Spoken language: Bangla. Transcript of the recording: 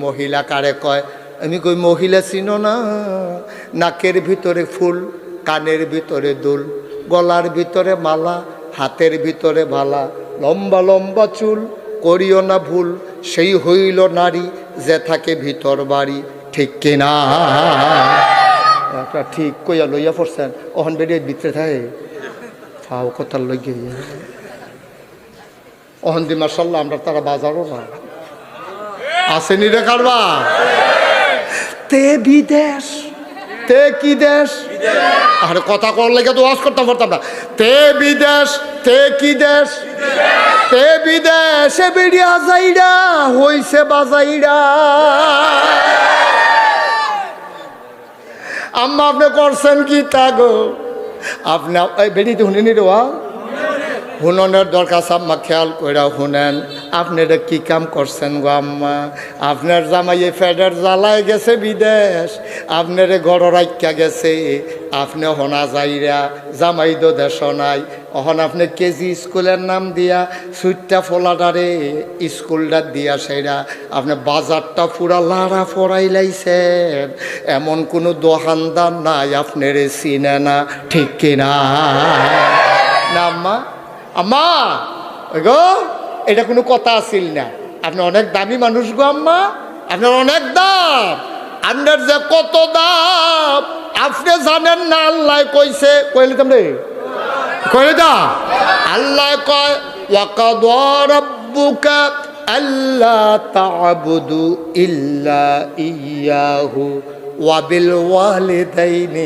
মহিলা কারে কয়? আমি কই মহিলা চিনো না? নাকের ভিতরে ফুল, কানের ভিতরে দুল, গলার ভিতরে মালা, হাতের ভিতরে ভালা, লম্বা লম্বা চুল, করিও না ভুল, সেই হইল নারী যে থাকে ভিতর বাড়ি। ঠিক কিনা? আপনার ঠিক কইয়া লইয়া পড়ছেন, ওহন বেরিয়ে ভিতরে থাকে ফাও কথার লই গিয়ে ওহন দি মাশাল্লাহ আমরা তারা বাজারও না আসেনি রে কারবা। তে বিদেশ, তে কি দেশ? আরে কথা কর লেগে তো ওয়াজ করতাম পারতাম না। তে বিদেশ, তে কি দেশ? তে বিদেশে বেরিয়া যাইরা হইছে বাজাইরা। আম্মা আপনি করছেন কি তা গো? আপনি বেরিয়ে শুনিনি রে হুননের দরকার, আম্মা খেয়াল করে শুনেন। আপনারা কি কাম করছেন গো আম্মা? আপনার জামাইয়ে ফেডার জ্বালায় গেছে বিদেশ, আপনারে গড় রাখা গেছে, আপনি হনা যাইরা জামাই তো দেশ নাই। অহন আপনি কেজি স্কুলের নাম দিয়া সুইটটা ফোলাটারে স্কুলটা দিয়া সেইরা আপনি বাজারটা পুরা লাড়া ফরাই লাইছেন। এমন কোনো দোকানদার নাই আপনারে চিনে না। ঠিক কিনা? না আম্মা, আম্মা গো এটা কোনো কথা আসিল না। আপনি অনেক দামি মানুষ গো আম্মা, আপনার অনেক দাম। আপনার যে কত দাম আপনি জানেন না। আল্লাহ কইছে, কইলে তোমরে কইলে দা আল্লাহ কয় ওয়াকাদা রাব্বুকা আল্লা তা'বুদু ইল্লা ইয়াহু ওয়া বিল ওয়ালিদাইনি